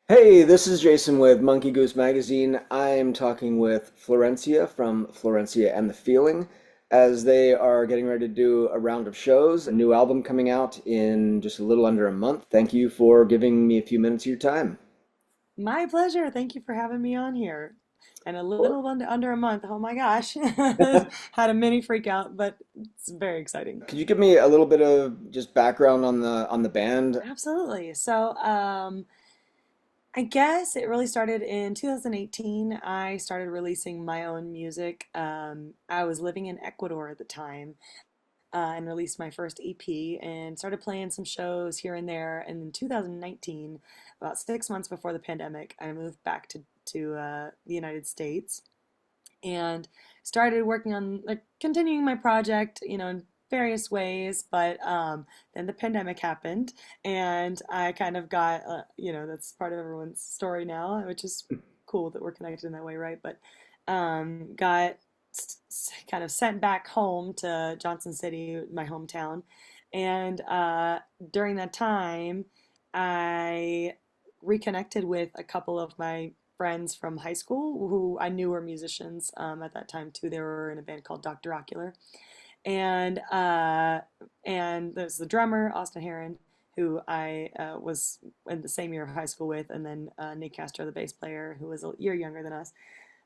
Hey, this is Jason with MonkeyGoose Magazine. I'm talking with Florencia from Florencia and the Feeling as they are getting ready to do a round of shows, a new album coming out in just a little under a month. Thank you for giving me a few minutes of your time. My pleasure. Thank you for having me on here. And a Well, little under a month. Oh my gosh. Had a mini freak out, but it's very exciting. could you give me a little bit of just background on the band? Absolutely. I guess it really started in 2018. I started releasing my own music. I was living in Ecuador at the time, and released my first EP and started playing some shows here and there. And in 2019, about 6 months before the pandemic, I moved back to the United States and started working on like continuing my project, in various ways. But then the pandemic happened, and I kind of got, that's part of everyone's story now, which is cool that we're connected in that way, right? But got kind of sent back home to Johnson City, my hometown. And during that time, I reconnected with a couple of my friends from high school who I knew were musicians at that time too. They were in a band called Dr. Ocular, and there's the drummer Austin Heron, who I was in the same year of high school with, and then Nick Castro, the bass player, who was a year younger than us.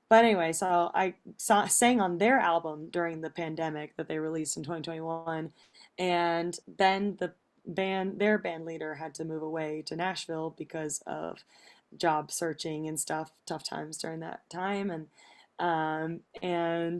But anyway, so sang on their album during the pandemic that they released in 2021, and then their band leader had to move away to Nashville because of job searching and stuff, tough times during that time, and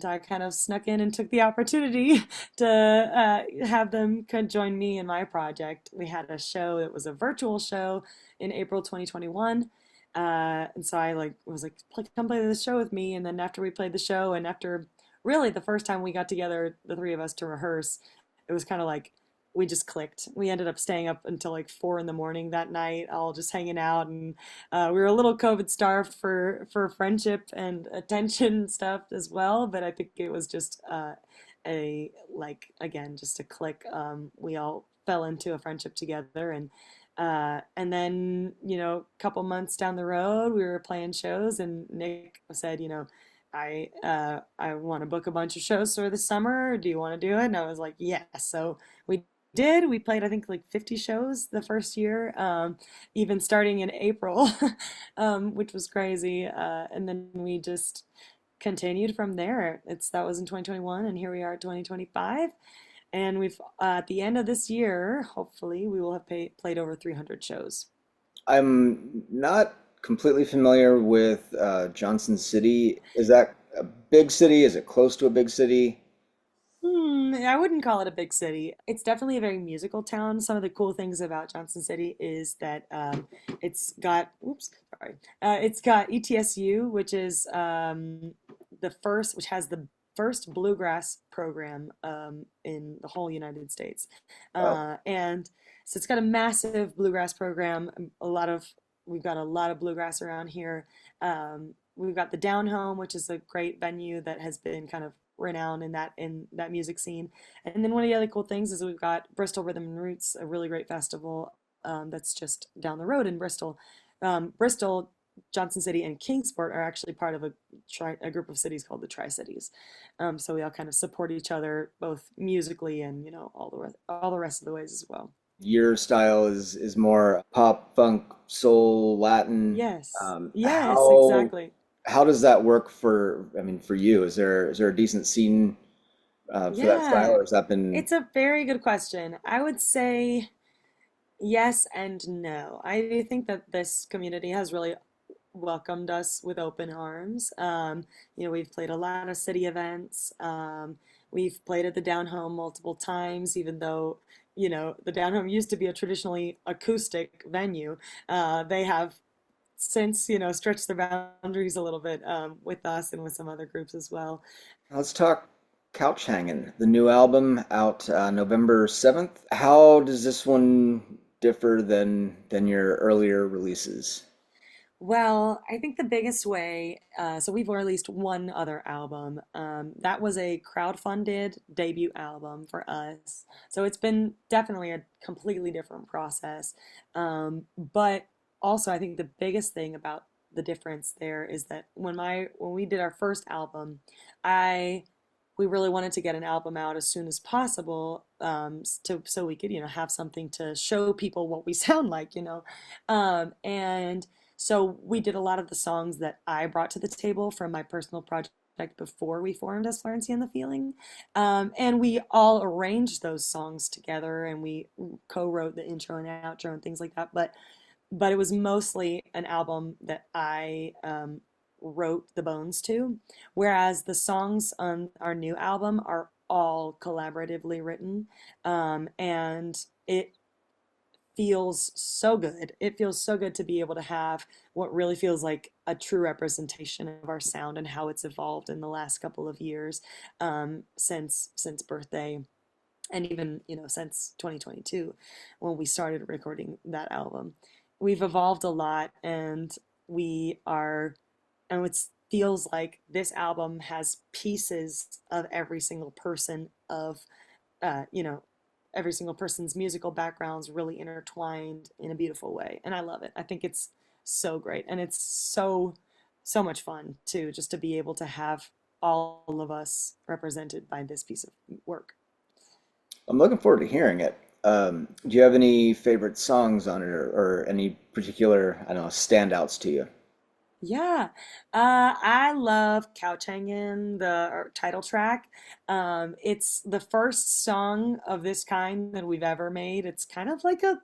I kind of snuck in and took the opportunity to have them join me in my project. We had a show that was a virtual show in April 2021. And so I was like, come play this show with me. And then after we played the show, and after really the first time we got together, the three of us to rehearse, it was kind of like we just clicked. We ended up staying up until like 4 in the morning that night, all just hanging out, and we were a little COVID starved for friendship and attention stuff as well. But I think it was just a like again just a click. We all fell into a friendship together, and then, a couple months down the road, we were playing shows, and Nick said, I want to book a bunch of shows for the summer. Do you want to do it? And I was like, yes. So we did. We played, I think, like 50 shows the first year, even starting in April, which was crazy. And then we just continued from there. That was in 2021, and here we are at 2025. And at the end of this year, hopefully, we will have played over 300 shows. I'm not completely familiar with Johnson City. Is that a big city? Is it close to a big city? I wouldn't call it a big city. It's definitely a very musical town. Some of the cool things about Johnson City is that it's got ETSU, which is which has the first bluegrass program in the whole United States, Oh, and so it's got a massive bluegrass program. We've got a lot of bluegrass around here. We've got the Down Home, which is a great venue that has been kind of renowned in that music scene. And then one of the other cool things is we've got Bristol Rhythm and Roots, a really great festival that's just down the road in Bristol. Bristol, Johnson City, and Kingsport are actually part of a group of cities called the Tri Cities. So we all kind of support each other both musically and all the rest of the ways as well. your style is more pop, funk, soul, Latin. Yes, Um, yes, how exactly. how does that work I mean, for you? Is there a decent scene for that style, Yeah, or has that been? it's a very good question. I would say yes and no. I do think that this community has really welcomed us with open arms. We've played a lot of city events. We've played at the Down Home multiple times, even though, the Down Home used to be a traditionally acoustic venue. They have since, stretched their boundaries a little bit with us and with some other groups as well. Let's talk Couch Hangin', the new album out November 7th. How does this one differ than your earlier releases? Well, I think the biggest way, so we've released one other album. That was a crowd-funded debut album for us. So it's been definitely a completely different process. But also, I think the biggest thing about the difference there is that when we did our first album, I we really wanted to get an album out as soon as possible, so we could, have something to show people what we sound like, and so we did a lot of the songs that I brought to the table from my personal project before we formed as Florencia and the Feeling. And we all arranged those songs together and we co-wrote the intro and outro and things like that. But it was mostly an album that I wrote the bones to, whereas the songs on our new album are all collaboratively written, and it feels so good. It feels so good to be able to have what really feels like a true representation of our sound and how it's evolved in the last couple of years, since birthday, and even since 2022 when we started recording that album. We've evolved a lot, and we are and it feels like this album has pieces of uh, you know every single person's musical backgrounds really intertwined in a beautiful way, and I love it. I think it's so great, and it's so much fun too, just to be able to have all of us represented by this piece of work. I'm looking forward to hearing it. Do you have any favorite songs on it, or any particular, I don't know, standouts to you? Yeah, I love Couch Hangin', the title track. It's the first song of this kind that we've ever made. It's kind of like a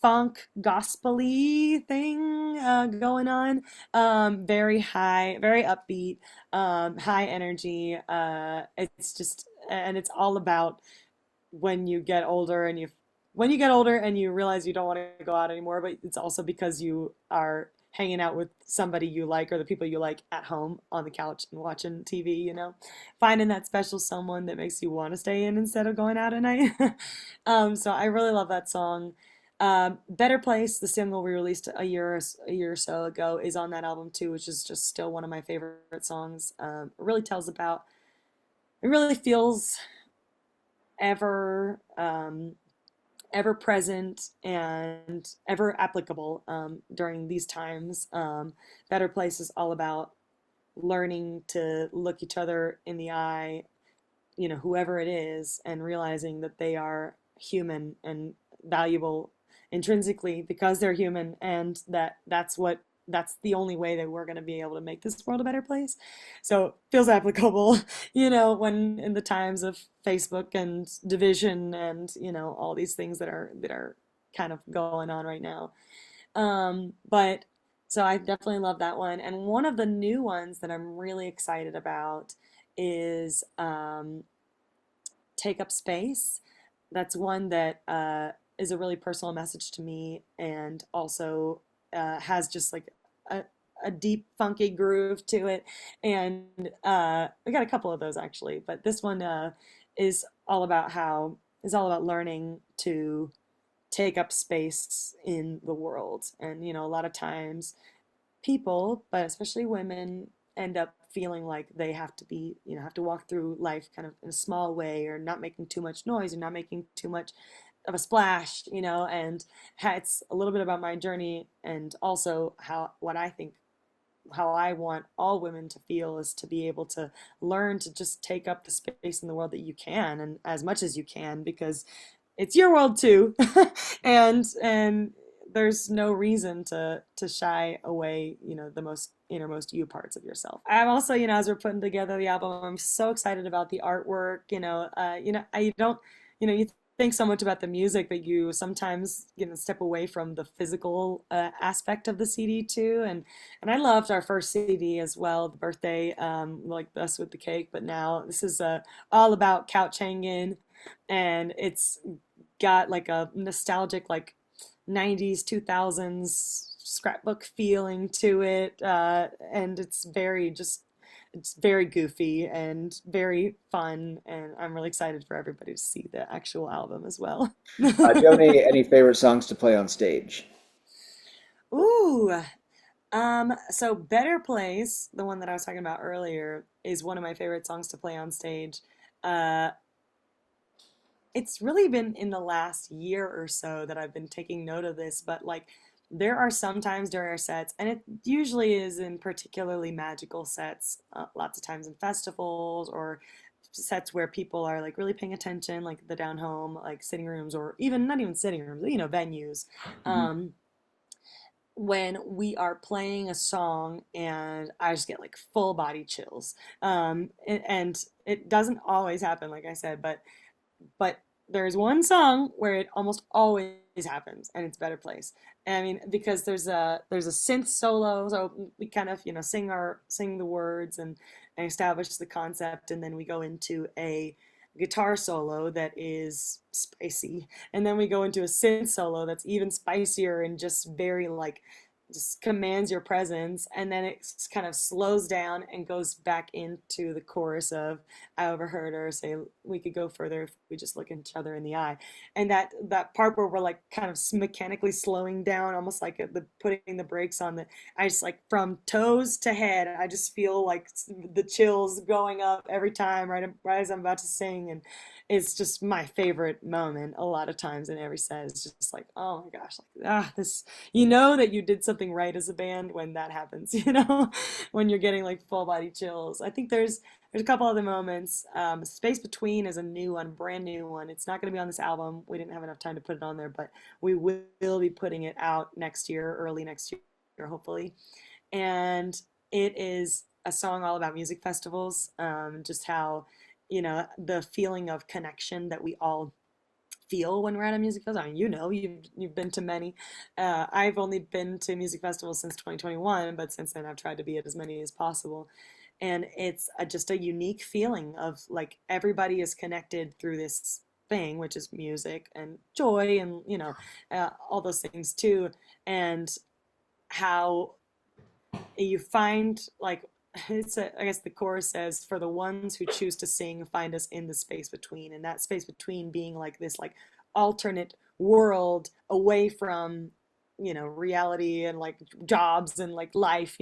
funk gospel-y thing going on. Very high, very upbeat, high energy. And it's all about when you get older and you realize you don't want to go out anymore, but it's also because you are hanging out with somebody you like or the people you like at home on the couch and watching TV, finding that special someone that makes you want to stay in instead of going out at night. So I really love that song. Better Place, the single we released a year or so ago, is on that album too, which is just still one of my favorite songs. It really feels ever ever present and ever applicable during these times. Better Place is all about learning to look each other in the eye, whoever it is, and realizing that they are human and valuable intrinsically because they're human, and that's the only way that we're going to be able to make this world a better place. So it feels applicable, when in the times of Facebook and division and all these things that are kind of going on right now. But so I definitely love that one. And one of the new ones that I'm really excited about is Take Up Space. That's one that is a really personal message to me, and also has just like a, a deep, funky groove to it. And we got a couple of those actually, but this one is all about how is all about learning to take up space in the world. And a lot of times people, but especially women, end up feeling like they have to have to walk through life kind of in a small way, or not making too much noise, or not making too much of a splash, and it's a little bit about my journey, and also how I want all women to feel is to be able to learn to just take up the space in the world that you can, and as much as you can, because it's your world too. And there's no reason to shy away, the most innermost you parts of yourself. I'm also, as we're putting together the album, I'm so excited about the artwork. I don't, you think so much about the music that you sometimes, step away from the physical aspect of the CD too. And I loved our first CD as well, the birthday, like Us with the Cake. But now this is all about couch hanging, and it's got like a nostalgic, like 90s 2000s scrapbook feeling to it, and it's very goofy and very fun, and I'm really excited for everybody to see the actual album as well. Do you have any favorite songs to play on stage? Ooh, so Better Place, the one that I was talking about earlier, is one of my favorite songs to play on stage. uh it's really been in the last year or so that I've been taking note of this, but like there are some times during our sets, and it usually is in particularly magical sets, lots of times in festivals or sets where people are like really paying attention, like the down home, like sitting rooms, or even not even sitting rooms, venues. Hmm. Um, when we are playing a song and I just get like full body chills. And it doesn't always happen, like I said, but there's one song where it almost always happens, and it's Better Place. And I mean, because there's a synth solo, so we kind of sing the words and establish the concept, and then we go into a guitar solo that is spicy, and then we go into a synth solo that's even spicier and just very like just commands your presence, and then it kind of slows down and goes back into the chorus of I overheard her say we could go further if we just look each other in the eye. And that part where we're like kind of mechanically slowing down, almost like the putting the brakes on the, I just like from toes to head, I just feel like the chills going up every time right as I'm about to sing. And it's just my favorite moment a lot of times in every set. It's just like, oh my gosh, like this, that you did something right as a band when that happens, when you're getting like full body chills. I think there's a couple other moments. Space Between is a new one, brand new one. It's not going to be on this album. We didn't have enough time to put it on there, but we will be putting it out next year, early next year, hopefully. And it is a song all about music festivals, just how, the feeling of connection that we all feel when we're at a music festival. I mean, you've been to many. I've only been to music festivals since 2021, but since then I've tried to be at as many as possible. And it's just a unique feeling of like everybody is connected through this thing, which is music and joy and all those things too. And how you find like I guess the chorus says, for the ones who choose to sing, find us in the space between. And that space between being like this like alternate world away from reality and like jobs and like life,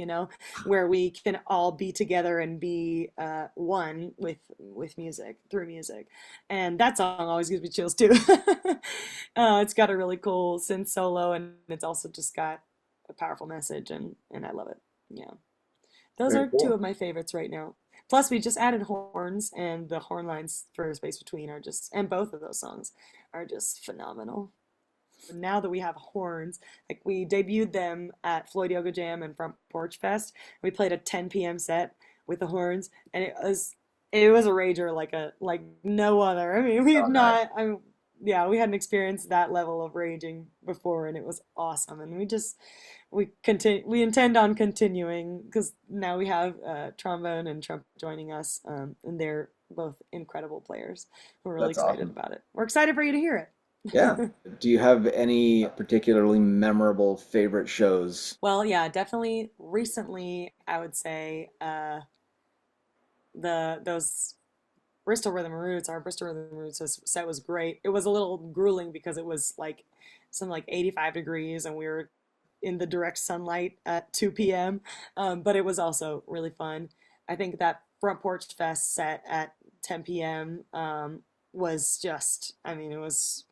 where we can all be together and be one with music, through music. And that song always gives me chills too. It's got a really cool synth solo, and it's also just got a powerful message, and I love it. Yeah. Those Very are two cool. of my favorites right now. Plus, we just added horns, and the horn lines for Space Between are just, and both of those songs are just phenomenal. Now that we have horns, like we debuted them at Floyd Yoga Jam and Front Porch Fest. We played a 10 p.m. set with the horns, and it was a rager like no other. I mean, Oh, nice. yeah, we hadn't experienced that level of raging before, and it was awesome. And we intend on continuing because now we have trombone and trumpet joining us, and they're both incredible players. We're really That's excited awesome. about it. We're excited for you to hear Yeah. it. Do you have any particularly memorable favorite shows? Well, yeah, definitely recently, I would say the those Bristol Rhythm and Roots, our Bristol Rhythm and Roots set was great. It was a little grueling because it was like some like 85 degrees, and we were in the direct sunlight at 2 p.m. But it was also really fun. I think that Front Porch Fest set at 10 p.m. Was just, I mean, it was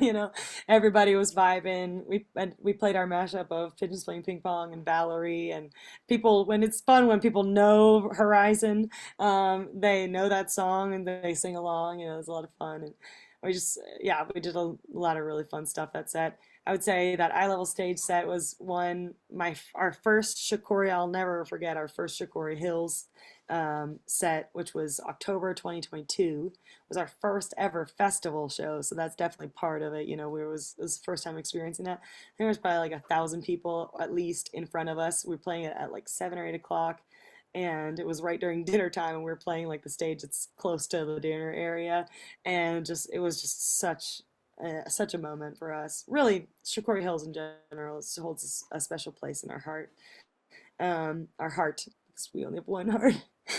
you know, everybody was vibing. We played our mashup of Pigeons Playing Ping Pong and Valerie, and people. When it's fun when people know Horizon, they know that song and they sing along. It was a lot of fun, and we did a lot of really fun stuff that set. I would say that eye level stage set was our first Shikori. I'll never forget our first Shikori Hills set, which was October 2022, was our first ever festival show, so that's definitely part of it. It was the first time experiencing that. There was probably like 1,000 people at least in front of us. We were playing it at like 7 or 8 o'clock, and it was right during dinner time, and we were playing like the stage that's close to the dinner area, and just it was just such a moment for us. Really, Shikori Hills in general holds a special place in our heart, because we only have one heart,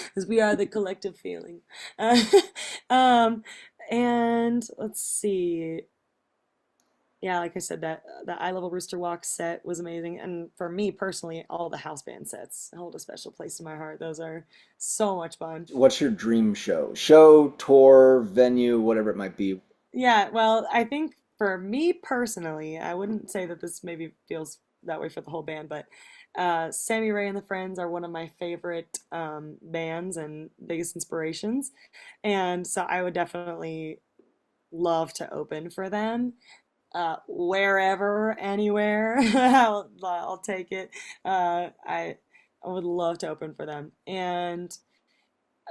because we are the collective feeling. Uh, um, and let's see. Yeah, like I said, that the I Level Rooster Walk set was amazing, and for me personally, all the house band sets hold a special place in my heart. Those are so much fun. What's your dream show? Show, tour, venue, whatever it might be. Yeah, well, I think for me personally, I wouldn't say that this maybe feels that way for the whole band, but Sammy Ray and the Friends are one of my favorite bands and biggest inspirations. And so I would definitely love to open for them. Wherever, anywhere, I'll take it. I would love to open for them. And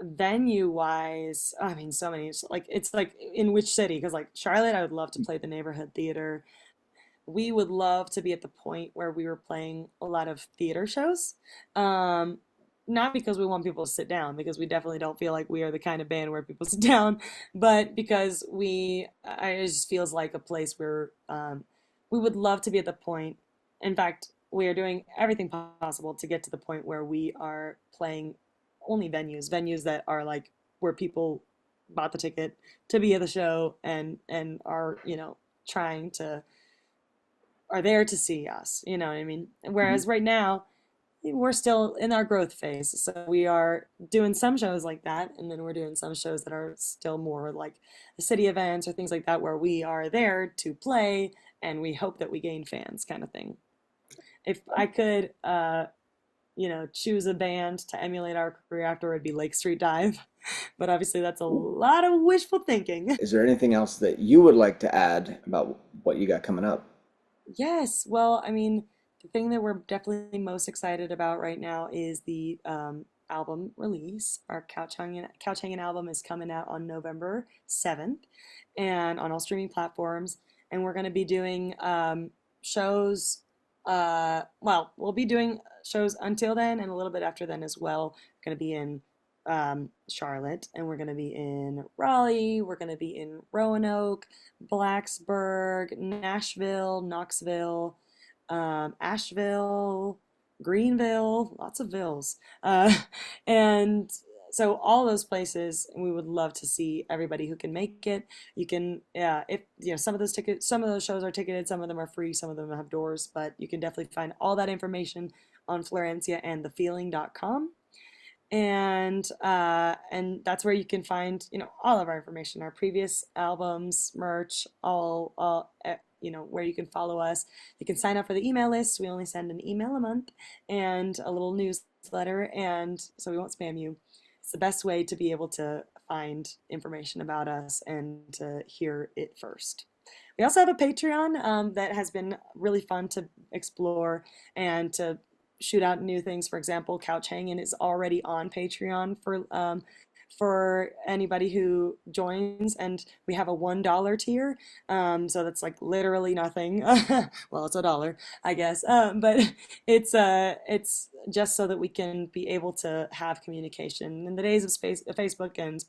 venue wise, I mean, so many. It's like in which city? Because like Charlotte, I would love to play the neighborhood theater. We would love to be at the point where we were playing a lot of theater shows. Um, Not because we want people to sit down, because we definitely don't feel like we are the kind of band where people sit down, but because it just feels like a place where we would love to be at the point. In fact, we are doing everything possible to get to the point where we are playing only venues that are like where people bought the ticket to be at the show and are, trying to are there to see us, you know what I mean? Mhm. Whereas right now, we're still in our growth phase. So we are doing some shows like that, and then we're doing some shows that are still more like the city events or things like that, where we are there to play and we hope that we gain fans, kind of thing. If I could, choose a band to emulate our career after, it'd be Lake Street Dive. But obviously, that's a lot of wishful thinking. Is there anything else that you would like to add about what you got coming up? Yes, well, I mean, the thing that we're definitely most excited about right now is the album release. Our Couch Hanging album is coming out on November 7th and on all streaming platforms. And we're going to be doing shows. Well, we'll be doing shows until then and a little bit after then as well. We're going to be in Charlotte, and we're going to be in Raleigh. We're going to be in Roanoke, Blacksburg, Nashville, Knoxville, Asheville, Greenville, lots of vills. And so all those places, we would love to see everybody who can make it. You can, yeah, if some of those tickets, some of those shows are ticketed, some of them are free, some of them have doors, but you can definitely find all that information on florenciaandthefeeling.com, and that's where you can find all of our information, our previous albums, merch, where you can follow us. You can sign up for the email list. We only send an email a month and a little newsletter, and so we won't spam you. It's the best way to be able to find information about us and to hear it first. We also have a Patreon that has been really fun to explore and to shoot out new things. For example, Couch Hanging is already on Patreon for anybody who joins, and we have a $1 tier. So that's like literally nothing. Well, it's a dollar, I guess. But it's just so that we can be able to have communication in the days of Facebook and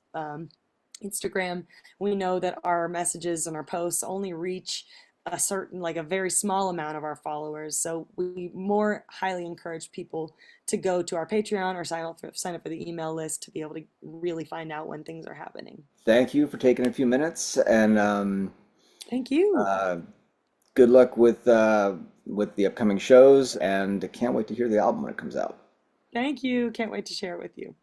Instagram. We know that our messages and our posts only reach a certain, like a very small amount of our followers. So we more highly encourage people to go to our Patreon or sign up for the email list to be able to really find out when things are happening. Thank you for taking a few minutes, and Thank you. uh, good luck with the upcoming shows. And can't wait to hear the album when it comes out. Thank you. Can't wait to share it with you.